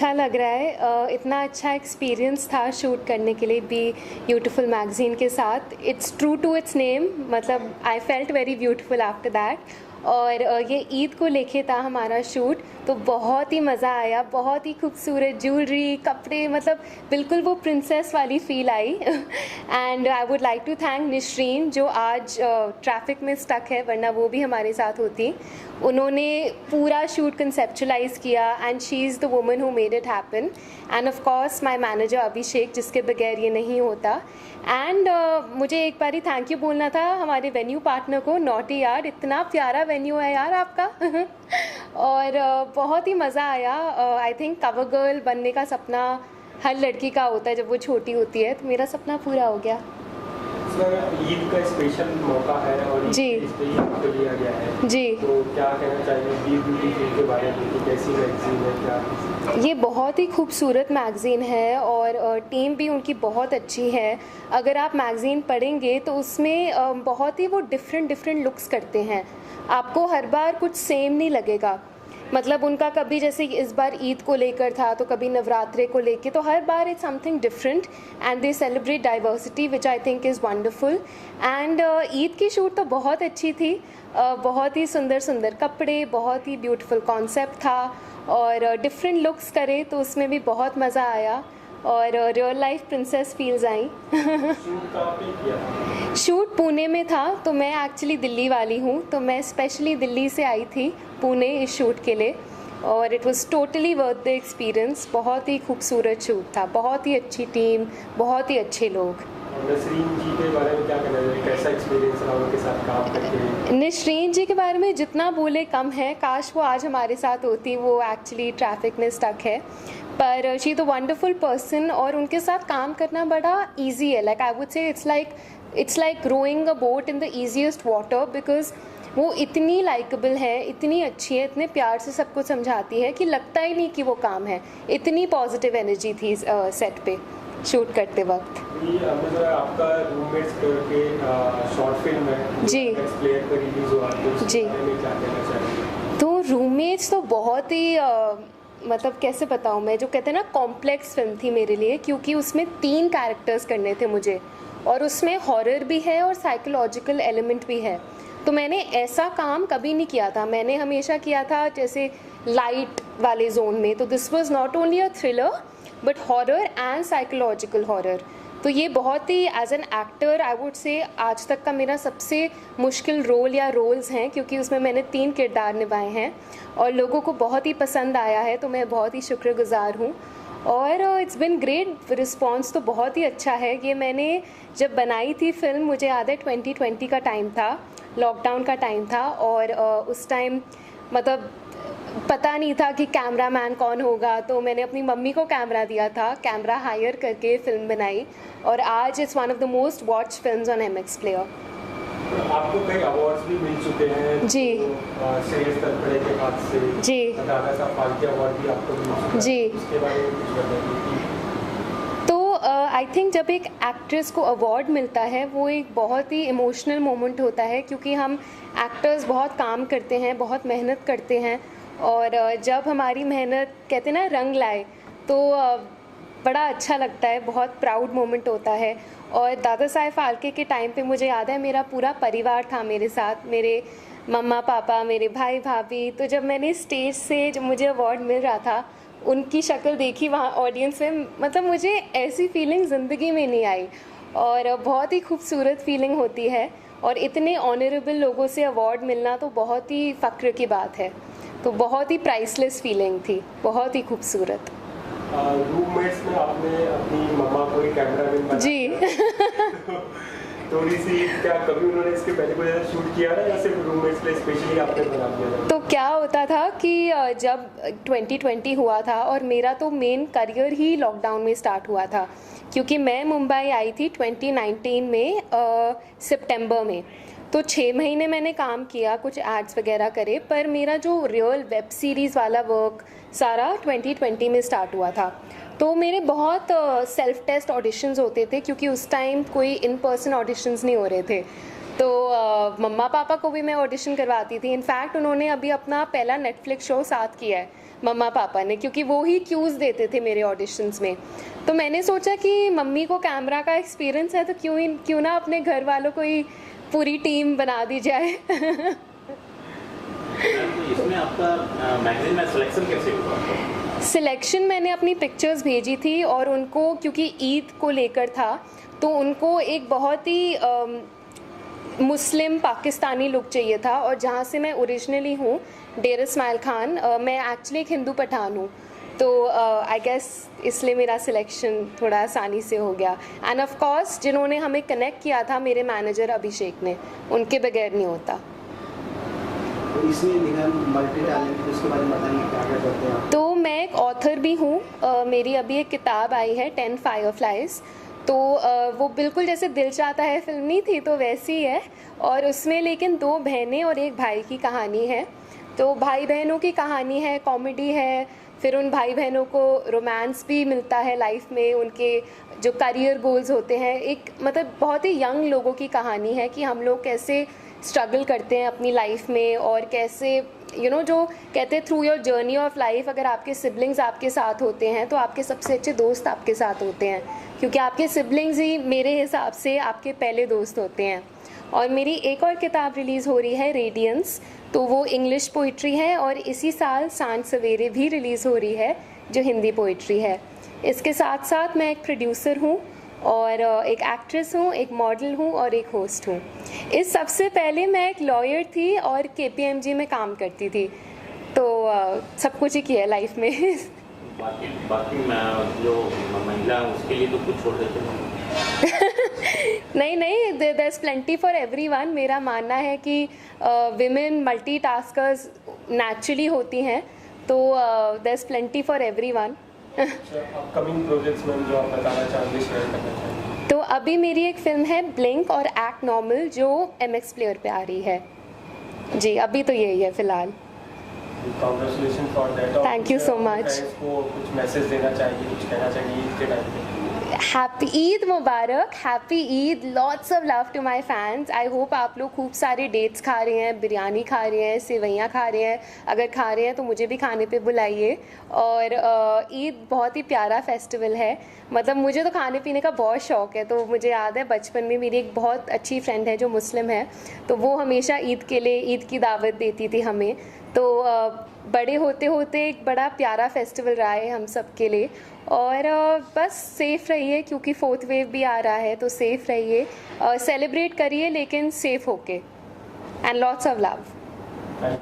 अच्छा लग रहा है। इतना अच्छा एक्सपीरियंस था शूट करने के लिए बी ब्यूटीफुल मैगज़ीन के साथ। It's true to its name, मतलब I felt very beautiful after that. और ये ईद को लेके था हमारा शूट, तो बहुत ही मज़ा आया। बहुत ही खूबसूरत ज्वेलरी, कपड़े, मतलब बिल्कुल वो प्रिंसेस वाली फ़ील आई। And I would like to thank Nishreen जो आज ट्रैफिक में स्टक है, वरना वो भी हमारे साथ होती। उन्होंने पूरा शूट कंसेप्चुलाइज किया and she is the woman who made it happen. And of course my manager Abhishek, जिसके बगैर ये नहीं होता। एंड मुझे एक बार ही थैंक यू बोलना था हमारे वेन्यू पार्टनर को, नॉटी यार, इतना प्यारा वेन्यू है यार आपका। और बहुत ही मज़ा आया। आई थिंक कवर गर्ल बनने का सपना हर लड़की का होता है जब वो छोटी होती है, तो मेरा सपना पूरा हो गया। सर, ईद का स्पेशल मौका है और जी, इस पे ईद को लिया गया है, जी, तो क्या कहना चाहिए बी ब्यूटी फिल्म के बारे में कि कैसी मैगजीन है, क्या? ये बहुत ही खूबसूरत मैगज़ीन है और टीम भी उनकी बहुत अच्छी है। अगर आप मैगज़ीन पढ़ेंगे तो उसमें बहुत ही वो डिफरेंट लुक्स करते हैं, आपको हर बार कुछ सेम नहीं लगेगा। मतलब उनका कभी जैसे इस बार ईद को लेकर था, तो कभी नवरात्रे को लेके, तो हर बार it's something different and they celebrate diversity which I think is wonderful. And Eid की शूट तो बहुत अच्छी थी। बहुत ही सुंदर कपड़े, बहुत ही ब्यूटीफुल कॉन्सेप्ट था और डिफरेंट लुक्स करे तो उसमें भी बहुत मज़ा आया और real life princess feels I. Shoot कहाँ पे किया? शूट पुणे में था, तो मैं एक्चुअली दिल्ली वाली हूँ, तो मैं स्पेशली दिल्ली से आई थी पुणे इस शूट के लिए और it was totally worth the experience. बहुत ही खूबसूरत शूट था, बहुत ही अच्छी टीम, बहुत ही अच्छे लोग। नसरीन जी के बारे में क्या कहना है, कैसा एक्सपीरियंस रहा उनके साथ काम करके? नसरीन जी के बारे में जितना बोले कम है, काश वो आज हमारे साथ होती। वो एक्चुअली ट्रैफिक में स्टक है, पर she is a wonderful person और उनके साथ काम करना बड़ा ईजी है। Like I would say it's like rowing a boat in the easiest water, because वो इतनी लाइकेबल है, इतनी अच्छी है, इतने प्यार से सबको समझाती है कि लगता ही नहीं कि वो काम है। इतनी पॉजिटिव एनर्जी थी सेट पे शूट करते वक्त। ये आपका रूममेट्स करके शॉर्ट फिल्म है जी, प्लेयर पर रिलीज हुआ, तो उसके जी। बारे में क्या कहना चाहिए? तो रूममेट्स तो बहुत ही मतलब कैसे बताऊँ मैं, जो कहते हैं ना कॉम्प्लेक्स फिल्म थी मेरे लिए, क्योंकि उसमें 3 कैरेक्टर्स करने थे मुझे और उसमें हॉरर भी है और साइकोलॉजिकल एलिमेंट भी है। तो मैंने ऐसा काम कभी नहीं किया था, मैंने हमेशा किया था जैसे लाइट वाले जोन में। तो this was not only a thriller but horror and psychological horror. तो ये बहुत ही as an actor I would say आज तक का मेरा सबसे मुश्किल रोल या रोल्स हैं, क्योंकि उसमें मैंने 3 किरदार निभाए हैं और लोगों को बहुत ही पसंद आया है, तो मैं बहुत ही शुक्रगुजार हूँ। और इट्स बिन ग्रेट, रिस्पॉन्स तो बहुत ही अच्छा है। ये मैंने जब बनाई थी फिल्म, मुझे याद है 2020 का टाइम था, लॉकडाउन का टाइम था और उस टाइम मतलब पता नहीं था कि कैमरामैन कौन होगा, तो मैंने अपनी मम्मी को कैमरा दिया था, कैमरा हायर करके फिल्म बनाई और आज it's one of the most watch films on MX player. आपको कई अवार्ड्स भी मिल चुके हैं। जी, तो श्रेयस तलपड़े के हाथ से जी, दादा साहब फाल्के अवार्ड भी आपको मिल चुका है। जी। उसके बारे में कुछ बताइए। तो आई थिंक जब एक एक्ट्रेस को अवार्ड मिलता है वो एक बहुत ही इमोशनल मोमेंट होता है, क्योंकि हम एक्टर्स बहुत काम करते हैं, बहुत मेहनत करते हैं और जब हमारी मेहनत कहते हैं ना रंग लाए, तो बड़ा अच्छा लगता है, बहुत प्राउड मोमेंट होता है। और दादा साहेब फाल्के के टाइम पे मुझे याद है मेरा पूरा परिवार था मेरे साथ, मेरे मम्मा पापा, मेरे भाई भाभी। तो जब मैंने स्टेज से जब मुझे अवार्ड मिल रहा था, उनकी शक्ल देखी वहाँ ऑडियंस में, मतलब मुझे ऐसी फीलिंग ज़िंदगी में नहीं आई और बहुत ही खूबसूरत फीलिंग होती है। और इतने ऑनरेबल लोगों से अवार्ड मिलना तो बहुत ही फ़ख्र की बात है। तो बहुत ही प्राइसलेस फीलिंग थी, बहुत ही खूबसूरत। रूममेट्स में आपने अपनी मम्मा को ही कैमरामैन बनाया। जी। थोड़ी सी क्या कभी उन्होंने इसके पहले कोई ऐसा शूट किया था या सिर्फ रूममेट्स के लिए स्पेशली आपने बना दिया था? तो क्या होता था कि जब 2020 हुआ था और मेरा तो मेन करियर ही लॉकडाउन में स्टार्ट हुआ था, क्योंकि मैं मुंबई आई थी 2019 में सितंबर में। तो 6 महीने मैंने काम किया, कुछ एड्स वगैरह करे, पर मेरा जो रियल वेब सीरीज़ वाला वर्क सारा 2020 में स्टार्ट हुआ था। तो मेरे बहुत सेल्फ टेस्ट ऑडिशंस होते थे, क्योंकि उस टाइम कोई इन पर्सन ऑडिशंस नहीं हो रहे थे। तो मम्मा पापा को भी मैं ऑडिशन करवाती थी। इनफैक्ट उन्होंने अभी अपना पहला नेटफ्लिक्स शो साथ किया है मम्मा पापा ने, क्योंकि वो ही क्यूज़ देते थे मेरे ऑडिशंस में। तो मैंने सोचा कि मम्मी को कैमरा का एक्सपीरियंस है तो क्यों ना अपने घर वालों को ही पूरी टीम बना दी जाए। इसमें आपका मैगजीन में सिलेक्शन कैसे हुआ? सिलेक्शन मैंने अपनी पिक्चर्स भेजी थी और उनको, क्योंकि ईद को लेकर था, तो उनको एक बहुत ही मुस्लिम पाकिस्तानी लुक चाहिए था। और जहाँ से मैं ओरिजिनली हूँ, डेर इस्माइल खान, मैं एक्चुअली एक हिंदू पठान हूँ। तो आई गेस इसलिए मेरा सिलेक्शन थोड़ा आसानी से हो गया। एंड ऑफ कोर्स जिन्होंने हमें कनेक्ट किया था मेरे मैनेजर अभिषेक ने, उनके बगैर नहीं होता। तो इसमें निगम मल्टी टैलेंट, उसके बारे में बताइए क्या क्या करते हैं आप? तो मैं एक ऑथर भी हूँ। मेरी अभी एक किताब आई है 10 Fireflies। तो वो बिल्कुल जैसे दिल चाहता है फिल्म नहीं थी, तो वैसी ही है। और उसमें लेकिन 2 बहनें और एक भाई की कहानी है। तो भाई बहनों की कहानी है, कॉमेडी है, फिर उन भाई बहनों को रोमांस भी मिलता है लाइफ में, उनके जो करियर गोल्स होते हैं। एक मतलब बहुत ही यंग लोगों की कहानी है कि हम लोग कैसे स्ट्रगल करते हैं अपनी लाइफ में, और कैसे जो कहते हैं through your journey of life, अगर आपके सिबलिंग्स आपके साथ होते हैं तो आपके सबसे अच्छे दोस्त आपके साथ होते हैं, क्योंकि आपके सिबलिंग्स ही मेरे हिसाब से आपके पहले दोस्त होते हैं। और मेरी एक और किताब रिलीज़ हो रही है, रेडियंस। तो वो इंग्लिश पोइट्री है, और इसी साल सांझ सवेरे भी रिलीज़ हो रही है जो हिंदी पोइट्री है। इसके साथ साथ मैं एक प्रोड्यूसर हूँ, और एक एक्ट्रेस हूँ, एक मॉडल हूँ, और एक होस्ट हूँ। इस सबसे पहले मैं एक लॉयर थी और KPMG में काम करती थी। तो सब कुछ ही किया है लाइफ में। बाकी जो महिला है उसके लिए तो कुछ छोड़ देते हैं। नहीं, there is plenty for everyone. मेरा मानना है कि विमेन मल्टीटास्कर्स नेचुरली होती हैं, तो there is plenty for everyone. Upcoming projects में जो आप बताना चाहेंगे, शेयर करना चाहेंगे? तो अभी मेरी एक फिल्म है ब्लिंक और एक्ट नॉर्मल, जो MX प्लेयर पे आ रही है। जी, अभी तो यही है फिलहाल। Congratulation for that. Thank you so much. को कुछ मैसेज देना चाहिए, कुछ कहना चाहिए ईद के टाइम पे? Happy Eid Mubarak, happy Eid, lots of love to my fans. I hope आप लोग खूब सारे डेट्स खा रहे हैं, बिरयानी खा रहे हैं, सेवैयाँ खा रहे हैं। अगर खा रहे हैं तो मुझे भी खाने पे बुलाइए। और ईद बहुत ही प्यारा फेस्टिवल है। मतलब मुझे तो खाने पीने का बहुत शौक़ है। तो मुझे याद है बचपन में मेरी एक बहुत अच्छी फ्रेंड है जो मुस्लिम है, तो वो हमेशा ईद के लिए ईद की दावत देती थी हमें। तो बड़े होते होते एक बड़ा प्यारा फेस्टिवल रहा है हम सब के लिए। और बस सेफ़ रहिए, क्योंकि 4th वेव भी आ रहा है, तो सेफ़ रहिए, सेलिब्रेट करिए लेकिन सेफ़ होके। And lots of love.